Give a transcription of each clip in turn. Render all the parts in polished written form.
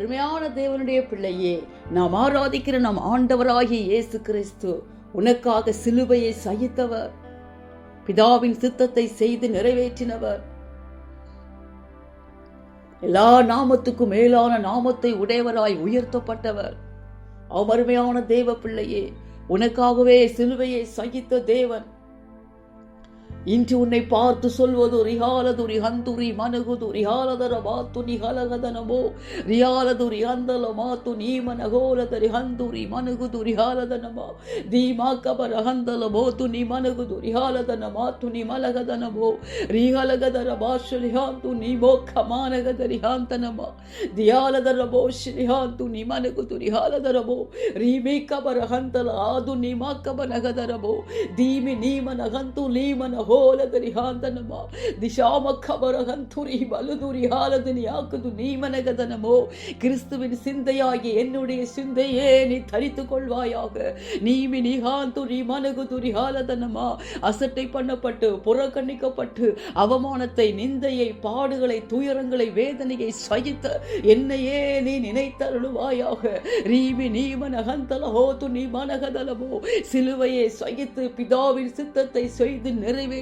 அருமையான தேவனுடைய பிள்ளையே, நாம் ஆராதிக்கிற நம் ஆண்டவராகிய இயேசு கிறிஸ்து உனக்காக சிலுவையை சகித்தவர், பிதாவின் சித்தத்தை செய்து நிறைவேற்றினவர், எல்லா நாமத்துக்கும் மேலான நாமத்தை உடையவராய் உயர்த்தப்பட்டவர். அருமையான தேவ பிள்ளையே, உனக்காகவே சிலுவையை சகித்த தேவன் இன்று உன்னை பார்த்து சொல்வது, ரிஹாலது ரிஹந்துரி மனகுது ரிஹாலதர மாத்து நிஹலகதனமோ ரியாலது ரிஹந்தல மாத்து நீமனகோலத ரிஹந்துரி மனகுது ரிஹாலதனமா தீமாக்கபர ஹந்தல மோத்து நீ மனகுது ரிஹாலதன மாத்து நீ மலகதனமோ ரிஹலகதர பாஷ ரிஹாந்து நீ மோக்க மானகத ரிஹாந்தனமா தியாலதர போஷ் ரிஹாந்து நீ மனகுது ரிஹாலதரமோ ரீமேக்கபர ஹந்தல ஆது நீ மாக்கபனகதரமோ தீமி நீமனகந்து லீமன ஹோலதரிஹாந்தனமா திஷாமக்கபரகந்துரி பலுதுரி ஹாலதுனி ஆக்குது நீமனகதனமோ. கிறிஸ்துவின் சிந்தையாகி என்னுடைய சிந்தையே நீ தரித்து கொள்வாயாக. நீமி நிகாந்துரி மனகுதுரி ஹாலதனமா அசட்டை பண்ணப்பட்டு புறக்கணிக்கப்பட்டு அவமானத்தை, நிந்தையை, பாடுகளை, துயரங்களை, வேதனையை சகித்த என்னையே நீ நினைத்தருளுவாயாக. ரீமி நீமனகந்தல ஹோது நீ மனகதலமோ சிலுவையை சகித்து பிதாவின் சித்தத்தை செய்து நிறைவேற்றின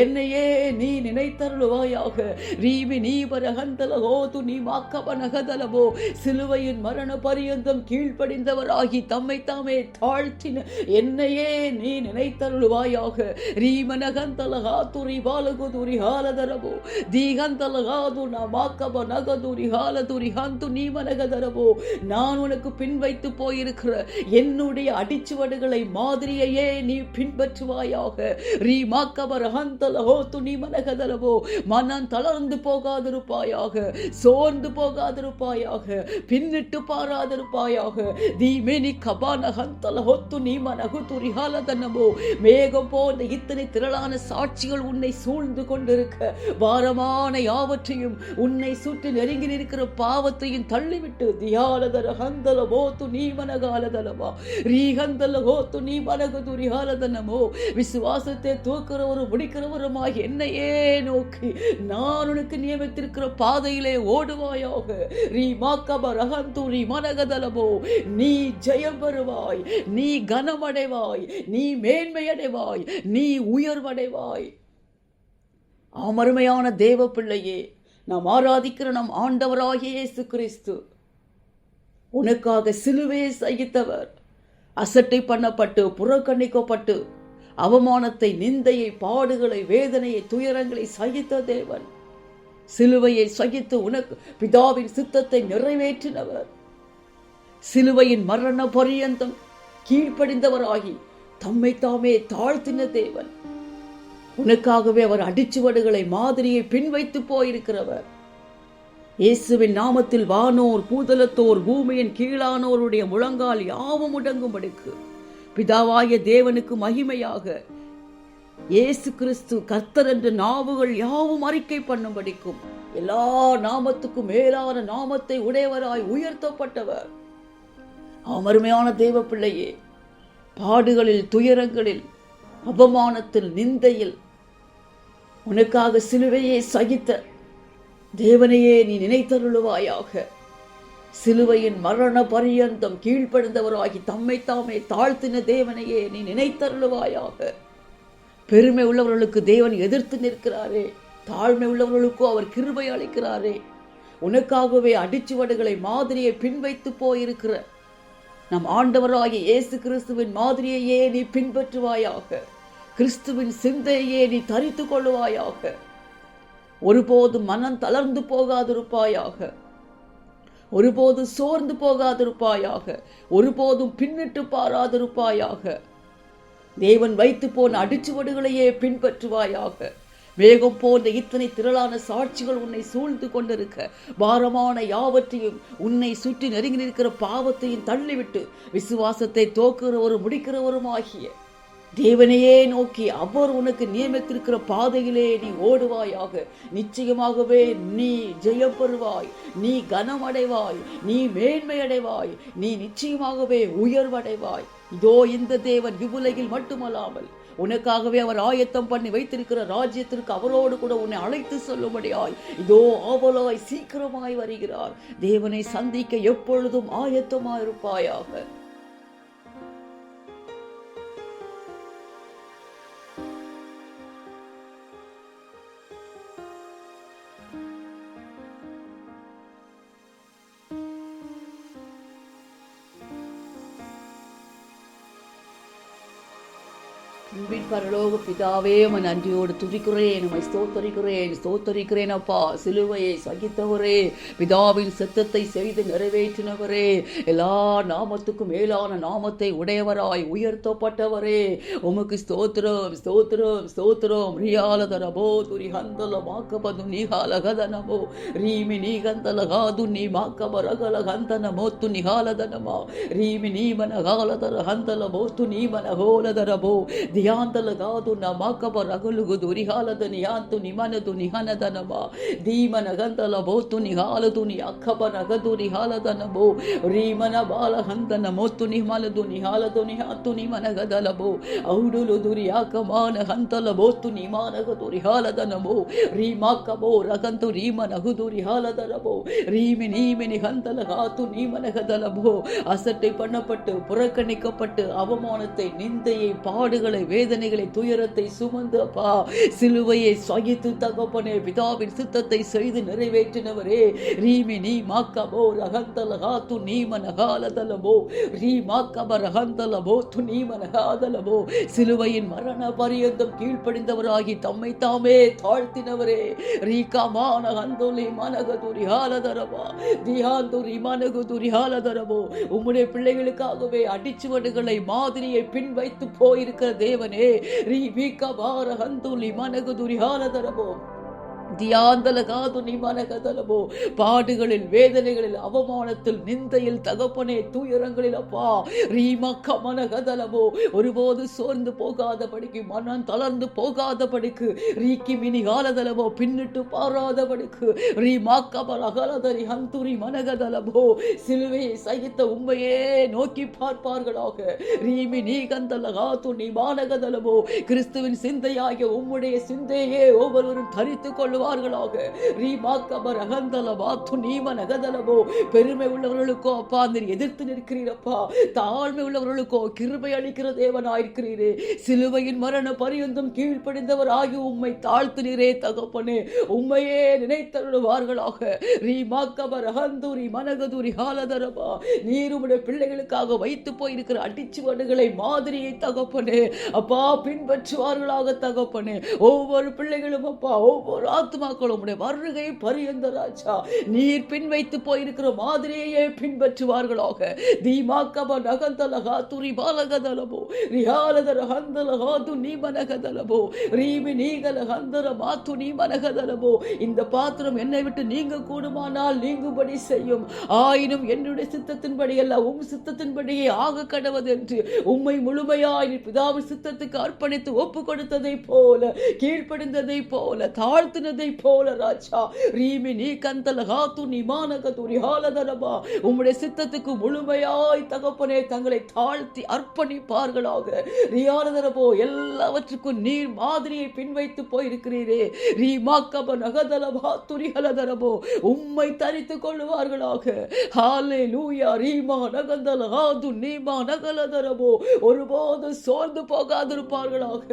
என்னையே நீ நினைத்தருளுவாயாக. ரீமி நீபரகந்தல ஹோது நீ மாக்கபனகதலமோ சிலுவையின் மரண பரியந்தம் கீழ்ப்படிந்தவராகி தம்மை தாமே தாழ்த்தின என்னையே நீ நினைத்தருளுவாயாக. ரீமனகந்தல ஹாதுரி பாலகுதுரி ஹாலதரமோ தீகந்தல ஹாது நா மாக்கப நகதுரி ஹாலதுரி ஹந்து நீமனகதரமோ. நான் உனக்கு பின் வைத்து போயிருக்கிற என்னுடைய அடிச்சுவடுகளை, மாதிரியையே நீ பின்பற்றுவாயாக. மனம் தளர்ந்து போகாதிருப்பாயாக, சோர்ந்து போகாதிருப்பாயாக, பின்னிட்டு பாராதிருப்பாயாக. தீமெனி கபானகந்தல ஹொத்து நீ மனகுது ரிஹாலதனமோ மேகம் போன்ற இத்தனை திரளான சாட்சிகள் உன்னை சூழ்ந்து கொண்டிருக்க, பாரமான யாவற்றையும், உன்னை சுற்றி நெருங்கி இருக்கிற பாவத்தையும் தள்ளிவிட்டு தியாலதர ஹந்தல போத்து நீ மனகாலதனமா ரீஹந்தல ஹோத்து நீ மனகுது ரிஹாலதனமோ. விசுவாசத்தை தூக்கிறவரும் முடிக்கிறவருமாய் என்னையே நோக்கி நான் உனக்கு நியமித்திருக்கிற பாதையிலே ஓடுவாயாக. நீ ஜெயம் பெறுவாய், நீ கனமடைவாய், நீ மேன்மையடைவாய், நீ உயர்வடைவாய். அருமையான தேவ பிள்ளையே, நாம் ஆராதிக்கிற நம் ஆண்டவராகிய இயேசு கிறிஸ்து உனக்காக சிலுவையை சகித்தவர், அசட்டை பண்ணப்பட்டு புறக்கணிக்கப்பட்டு அவமானத்தை, நிந்தையை, பாடுகளை, வேதனையை, துயரங்களை சகித்த தேவன் சிலுவையை சகித்து உனக்கு பிதாவின் சித்தத்தை நிறைவேற்றினவர். சிலுவையின் மரண பரியந்தம் கீழ்ப்படிந்தவராகி தம்மை தாமே தாழ்த்தின தேவன் உனக்காகவே அவர் அடிச்சுவடுகளை, மாதிரியை பின்வைத்து போயிருக்கிறவர். இயேசுவின் நாமத்தில் வானோர், பூதலத்தோர், பூமியின் கீழானோருடைய முழங்கால் யாவும் முடங்கும்படிக்கு பிதாவாகிய தேவனுக்கு மகிமையாக இயேசு கிறிஸ்து கர்த்தர் என்ற நாவுகள் யாவும் அறிக்கை பண்ணும்படிக்கும் எல்லா நாமத்துக்கும் மேலான நாமத்தை உடையவராய் உயர்த்தப்பட்டவர். அருமையான தேவ பிள்ளையே, பாடுகளில், துயரங்களில், அவமானத்தில், நிந்தையில் உனக்காக சிலுவையை சகித்த தேவனையே நீ நினைத்தருளுவாயாக. சிலுவையின் மரண பரியந்தம் கீழ்ப்படிந்தவராகி தம்மை தாமே தாழ்த்தின தேவனையே நீ நினைத்தருளுவாயாக. பெருமை உள்ளவர்களுக்கு தேவன் எதிர்த்து நிற்கிறாரே, தாழ்மை உள்ளவர்களுக்கோ அவர் கிருபை அளிக்கிறாரே. உனக்காகவே அடிச்சுவடுகளை, மாதிரியை பின்வைத்து போயிருக்கிற நம் ஆண்டவராகிய இயேசு கிறிஸ்துவின் மாதிரியையே நீ பின்பற்றுவாயாக. கிறிஸ்துவின் சிந்தையே நீ தரித்து கொள்ளுவாயாக. ஒருபோதும் மனம் தளர்ந்து போகாதிருப்பாயாக, ஒருபோதும் சோர்ந்து போகாதிருப்பாயாக, ஒருபோதும் பின்னிட்டு பாராதிருப்பாயாக. தேவன் வைத்து போன அடிச்சுவடுகளையே பின்பற்றுவாயாக. மேகம் போன்ற இத்தனை திரளான சாட்சிகள் உன்னை சூழ்ந்து கொண்டிருக்க, பாரமான யாவற்றையும், உன்னை சுற்றி நெருங்கி நிற்கிற பாவத்தையும் தள்ளிவிட்டு விசுவாசத்தை தோக்குறவரும் முடிக்கிறவருமாகிய தேவனையே நோக்கி அவர் உனக்கு நியமித்திருக்கிற பாதையிலே நீ ஓடுவாயாக. நிச்சயமாகவே நீ ஜெயம் பெறுவாய், நீ கனமடைவாய், நீ மேன்மையடைவாய், நீ நிச்சயமாகவே உயர்வடைவாய். இதோ இந்த தேவன் இவ்வுலகில் மட்டுமல்லாமல் உனக்காகவே அவர் ஆயத்தம் பண்ணி வைத்திருக்கிற ராஜ்யத்திற்கு அவரோடு கூட உன்னை அழைத்து சொல்லும்படியாய் இதோ ஆவலாய் சீக்கிரமாய் வருகிறார். தேவனை சந்திக்க எப்பொழுதும் ஆயத்தமாயிருப்பாயாக. அன்பின் பரலோக பிதாவே, உம்மை நன்றியோடு துதிக்கிறேன், உம்மை ஸ்தோத்தரிக்கிறேன் அப்பா. சிலுவையை சகித்தவரே, பிதாவின் சித்தத்தை செய்து நிறைவேற்றினவரே, எல்லா நாமத்துக்கும் மேலான நாமத்தை உடையவராய் உயர்த்தப்பட்டவரே, உமக்கு ஸ்தோத்திரம். ரியாலதரபோ துரி ஹந்தல மாக்கபது நிகாலகதனமோ ரீமி நீகந்தலகாது நீ மாக்கபரகல ஹந்தனமோ து நிகாலதனமா ரீமி நீமனகாலதர ஹந்தல மோத்து நீமனகோலதரபோ ಧ್ಯಾಂತಲಗಾದು ನಮಕಬ ರಗಲುಗುದು ರಿಹಾಲದ ನಿಯಾಂತು ನಿಮನದು ನಿಹನದನಮ ಧೀಮನ ಗಂತಲ ಬೋತು ನಿಹಾಲದು ನಿ ಅಕ್ಕಬ ನಗದು ರಿಹಾಲದ ನಮೋ ರೀಮನ ಬಾಲ ಹಂತನ ಮೊತ್ತು ನಿಮಲದು ನಿಹಾಲದು ನಿಹಾತು ನಿಮನಗದಲಬೋ ಔಡುಲು ದುರಿಯಾಕಮಾನ ಹಂತಲ ಬೋತು ನಿಮಾನಗದು ರಿಹಾಲದ ನಮೋ ರೀಮಾಕಬೋ ರಗಂತು ರೀಮನಗುದು ರಿಹಾಲದ ನಮೋ ரீமி நீமினி கந்தல காத்து நீமனகதலபோ அசட்டை பண்ணப்பட்டு புறக்கணிக்கப்பட்டு அவமானத்தை நிந்தையை பாடுகளை வேதனைகளை துயரத்தை சுமந்து அப்பா சிலுவையை சகித்து தகப்பனே பிதாவின் சித்தத்தை செய்து நிறைவேற்றினவரே ரீமி நீ மாக்கபோ ரகந்தல காத்து நீமனகாலதலபோ ரீமாக்கப ரகந்தலபோ து நீமனகாதலபோ சிலுவையின் மரண பரியந்தம் கீழ்ப்படிந்தவராகி தம்மை தாமே தாழ்த்தினவரே ரீகாமான ஹந்தோலி மனகதுரி ஹாலதரபா தியாந்துரி மனகுதுரி ஹாலதரபோ உம்முடைய பிள்ளைகளுக்காகவே அடிச்சுவடுகளை மாதிரியை பின் வைத்து போயிருக்கிற தேவனே ரீ வீக்கபார ஹந்துலி மனகுதுரி ஹாலதரபோ தியாந்தலகாது நிமனகதலபோ பாடுகளில் வேதனைகளில் அவமானத்தில் நிந்தையில் தகப்பனே துயரங்களில் அப்பா ரீமக்க மனகதலபோ ஒருபோது சோர்ந்து போகாதபடிக்கு மனம் தளர்ந்து போகாதபடிக்கு ரீக்கி மினி காலதலபோ பின்னிட்டு பாராதபடிக்கு ரீமாக்கபர் அகலதரி ஹந்துரி மனகதலபோ சிலுவையை சகித்த உண்மையே நோக்கி பார்ப்பார்களாக ரீமி நீ கந்தலகாது நிமானகதலபோ கிறிஸ்துவின் சிந்தையாகிய உம்முடைய சிந்தையே ஒவ்வொருவரும் தரித்துக் கொள்ளுவார்களாக. பெருமை உள்ளவர்களுக்கோ அப்பா நீர் எதிர்த்து நிற்கிறீரப்பா, தாழ்மை உள்ளவர்களுக்கோ கிருபை அளிக்கிற தேவனாயிருக்கிறீரே. சிலுவையின் மரண பரியந்தம் கீழ்ப்படிந்தவர் ஆகி உம்மை தாழ்த்தினீரே தகப்பனே, உம்மையே நினைத்தருள்வார்களாக. நீர் உம்முடைய பிள்ளைகளுக்காக வைத்து போயிருக்கிற அடிச்சுவடுகளை மாதிரியை தகப்பனே அப்பா பின்பற்றுவார்களாக தகப்பனே. ஒவ்வொரு பிள்ளைகளும் அப்பா ஒவ்வொரு ஆத்மாக்களும் வருகை பரியந்த ராஜா நீர் பின் வைத்து போயிருக்கிற மாதிரியே பின்பற்றுவார்களாக. தீமாக்கப நகந்தலகாதுரி பாலகதலபோ ரியாலதர ஹந்தலகாது நீமனகதலபோ ரீமி நீகல ஹந்தர மாத்து நீமனகதலபோ. இந்த பாத்திரம் என்னை விட்டு நீங்க கூடுமானால் நீங்கும்படி செய்யும், ஆயினும் என்னுடைய சித்தத்தின்படி அல்ல உம் சித்தத்தின்படியே ஆக கடவது என்று உம்மை முழுமையாய் பிதாவின் சித்தத்துக்கு அர்ப்பணித்து ஒப்பு கொடுத்ததை போல கீழ்ப்படிந்ததை போல தாழ்த்தினதை போல ராஜா ரீமி நீ கந்தலகாத்து நிமானகதுரி ஹாலதரபா உம்முடைய சித்தத்துக்கு முழுமையாய் தகப்பனே தங்களை தாழ்த்தி அர்ப்பணிப்பார்களாக. ரியாலதரபோ எல்லாவற்றுக்கும் நீர் மாதிரியை பின்வைத்து போயிருக்கிறீரே. ரீமாக்கப நகதலபா துரிஹலதரபோ உம்மை தரித்துக் கொள்ளுவார்களாக. ஹல்லேலூயா. ரீமா நகந்தலகாது நீமா நகலதரபோ ஒருபோது சோர்ந்து போகாதிருப்பார்களாக,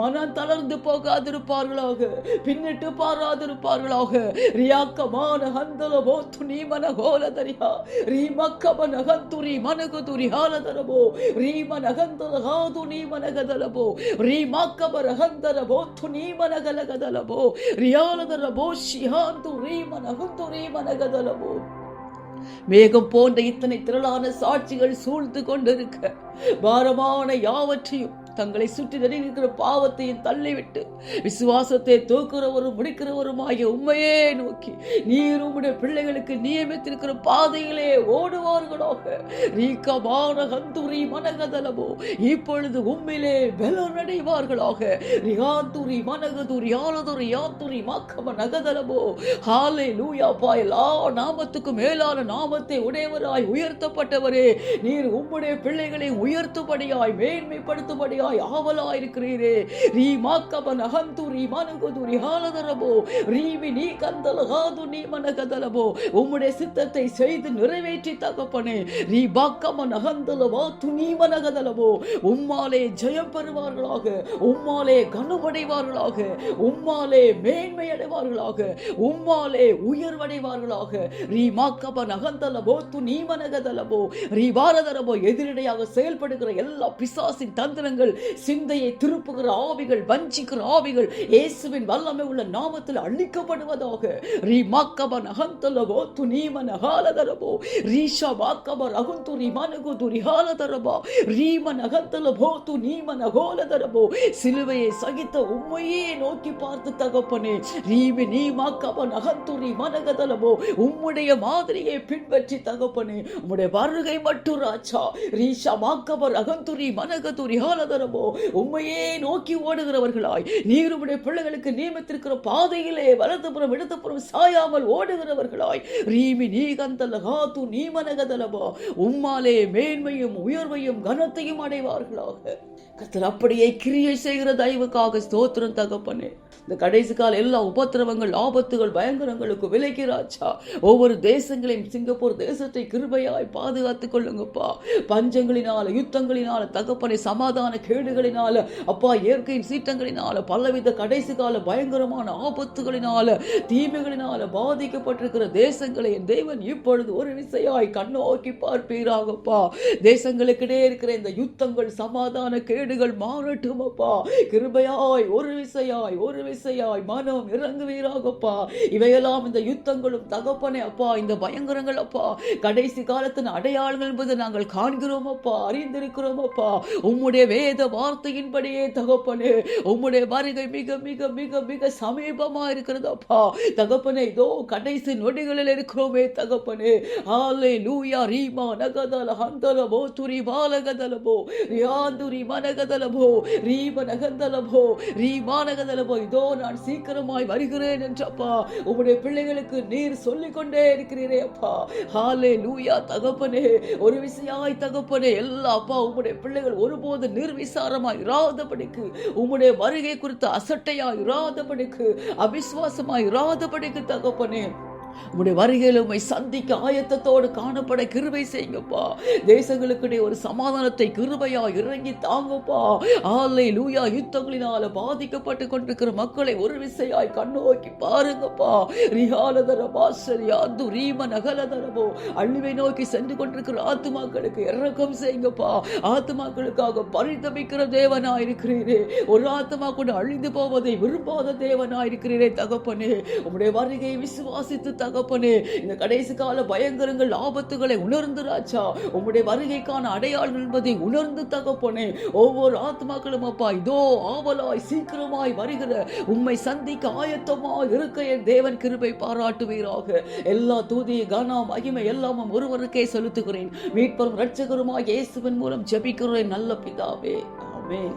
மனம் தளர்ந்து போகாதிருப்பார்களாக, பின்னிட்டு பாராதிருப்பார்களாக. ரியாக்கமான ஹந்தலபோ துனி மனகோலதரியா ரீமக்கப நகந்துரி மனகுதுரி ஹாலதரபோ ரீம நகந்தலகாது நீ மனகதலபோ ரீமக்கப ரகந்தரபோ துனி மனகலகதலபோ ரியாலதரபோ ஷிஹாந்து ரீம நகுந்துரி மனகதலபோ. மேகம் போன்ற இத்தனை திரளான சாட்சிகள் சூழ்ந்து கொண்டிருக்க பாரமான யாவற்றையும் தங்களை சுற்றி நிறைந்திருக்கிற பாவத்தையும் தள்ளிவிட்டு விசுவாசத்தை தூக்குறவரும் முடிக்கிறவருமாகிய உண்மையே நோக்கி நீர் உம்முடைய பிள்ளைகளுக்கு நியமித்திருக்கிற பாதையிலே ஓடுவார்களாக. இப்பொழுது உம்மிலே பலனடைவார்களாக. ரியாந்துரி மனகதுரி ஆலதுரி யாத்துரி மாக்கம நகதலபோ. ஹல்லேலூயா. எல்லா நாமத்துக்கும் மேலான நாமத்தை உடையவராய் உயர்த்தப்பட்டவரே, நீர் உம்முடைய பிள்ளைகளை உயர்த்தும்படியாய் மேன்மைப்படுத்தும்படியாய் வரும்படியாய் ஆவலாயிருக்கிறீரே. ரீமாக்கபன் அகந்துரி மனுகுதுரி ஹாலதரபோ ரீமி நீ கந்தலகாது நீ மனகதலபோ. உம்முடைய சித்தத்தை செய்து நிறைவேற்றி தகப்பனே. ரீபாக்கமன் அகந்தலவா துணி மனகதலபோ. உம்மாலே ஜெயம் பெறுவார்களாக, உம்மாலே கனமடைவார்களாக, உம்மாலே மேன்மை அடைவார்களாக, உம்மாலே உயர்வடைவார்களாக. ரீமாக்கபன் அகந்தலபோ துணி மனகதலபோ ரீபாரதரபோ. எதிரடையாக செயல்படுகிற எல்லா பிசாசின் தந்திரங்கள், சிந்தையை திருப்புகிற ஆவிகள், வஞ்சிக்கிற ஆவிகள் இயேசுவின் வல்லமை உள்ள நாமத்தில் அழிக்கப்படுவதாக. ரீமாக்கபன் அகந்தலபோ துணி மனகாலதரபோ ரீஷா மாக்கபர் அகுந்துரி மனகுதுரி ஹாலதரபா ரீமன் அகந்தலபோ துணி மனகோலதரபோ. சிலுவையை சகித்த உம்மையே நோக்கி பார்த்து தகப்பனே. ரீமி நீ மாக்கபன் அகந்துரி மனகதலபோ. உம்முடைய மாதிரியை பின்பற்றி தகப்பனே. உம்முடைய வருகை மட்டும் ராஜா. ரீஷா மாக்கபர் அகந்துரி மனகதுரி ஹாலதரபோ. உம்மையே நோக்கி ஓடுகிறவர்களாய், நீர் உம்முடைய பிள்ளைகளுக்கு நியமித்திருக்கிற பாதையிலே வலதுபுறம் இடதுபுறம் சாயாமல் ஓடுகிறவர்களாய். ரீமி நீ கந்தலகாது நீ மனகதலபோ. உம்மாலே மேன்மையும் உயர்வையும் கனத்தையும் அடைவார்களாக. கர்த்தர் அப்படியே கிரியை செய்கிற தயவுக்காக ஸ்தோத்திரம் தகப்பனே. இந்த கடைசி கால எல்லா உபத்திரவங்கள், ஆபத்துகள், பயங்கரங்களுக்கு விலகிறாச்சா. ஒவ்வொரு தேசங்களையும், சிங்கப்பூர் தேசத்தை கிருபையாய் பாதுகாத்துக் கொள்ளுங்கப்பா. பஞ்சங்களினால, யுத்தங்களினால தகப்பனை, சமாதான கேடுகளினால அப்பா, இயற்கையின் சீற்றங்களினால, பலவித கடைசி கால பயங்கரமான ஆபத்துகளினால, தீமைகளினால பாதிக்கப்பட்டிருக்கிற தேசங்களை என் தேவன் இப்பொழுது ஒரு விசையாய் கண்ணோக்கி பார்ப்பீராகப்பா. தேசங்களுக்கிடையே இருக்கிற இந்த யுத்தங்கள், சமாதான கேடுகள் மாறட்டும் அப்பா. கிருபையாய் ஒரு விசையாய் மனம் இறங்குவீராகப்பா. இவையெல்லாம் இந்த யுத்தங்களும் தகப்பனே அப்பா, இந்த பயங்கரங்கள் அப்பா, கடைசி காலத்தின் அடையாளங்கள் என்பது நாங்கள் காண்கிறோம் அப்பா, அறிந்திருக்கிறோம் அப்பா. உம்முடைய வேத வார்த்தையின்படியே தகப்பனே, உம்முடைய வருகை மிக மிக மிக மிக சமீபமா இருக்கிறது அப்பா. தகப்பனே, இதோ கடைசி நொடிகளில் இருக்கிறோமே தகப்பனே. ஹalleluya. ரீமா நகதல ஹந்தலபோ துரி பாலகதலபோ யாந்துரி மனகதலபோ ரீம நகந்தலபோ ரீமா நகதலபோ. இதோ நான் சீக்கிரமாய் வருகிறேன் என்றப்பா உம்முடைய பிள்ளைகளுக்கு நீர் சொல்லிக் கொண்டே இருக்கிறீரே அப்பா. ஹalleluya தகப்பனே. ஒரு விசையாய் தகப்பனே, எல்லா அப்பா உம்முடைய பிள்ளைகள் ஒருபோது நிர்விசாரமாய் இராதபடிக்கு, உம்முடைய வருகை குறித்து அசட்டையாய் இராதபடிக்கு, அவிசுவாசமாய் இராதபடிக்கு தகப்பனே, உம்முடைய வருகையில் உம்மை சந்திக்க ஆயத்தத்தோடு காணப்பட கிருபை செய்யுங்கப்பா. தேசங்களுக்கிடையே ஒரு சமாதானத்தை கிருபையா இறங்கி தாங்கப்பா. ஹalleluya. யுத்தங்களினால பாதிக்கப்பட்டு கொண்டிருக்கிற மக்களை ஒரு விசையாய் கண்ணோக்கி பாருங்கப்பா. ரிஹாலதரபா சரியாது ரீம நகலதரபோ. அழிவை நோக்கி சென்று கொண்டிருக்கிற ஆத்துமாக்களுக்கு இரக்கம் செய்யுங்கப்பா. ஆத்துமாக்களுக்காக பரிதபிக்கிற தேவனாயிருக்கிறீரே. ஒரு ஆத்துமா கூட அழிந்து போவதை விரும்பாத தேவனாயிருக்கிறீரே தகப்பனே. உம்முடைய வருகையை விசுவாசித்து தகப்பனே, இந்த கடைசி கால பயங்கரங்கள், ஆபத்துகளை உணர்ந்து ராஜா, உம்முடைய வருகைக்கான அடையாளங்கள் என்பதை உணர்ந்து தகப்பனே, ஒவ்வொரு ஆத்மாக்களும் அப்பா இதோ ஆவலாய் சீக்கிரமாய் வருகிற உம்மை சந்திக்க ஆயத்தமாய் இருக்க என் தேவன் கிருபை பாராட்டுவீராக. எல்லா தூதி கனம் மகிமை எல்லாமும் ஒருவருக்கே செலுத்துகிறேன். மீட்பரும் இரட்சகருமாய் இயேசுவின் மூலம் ஜெபிக்கிறேன் நல்ல பிதாவே. ஆமென்.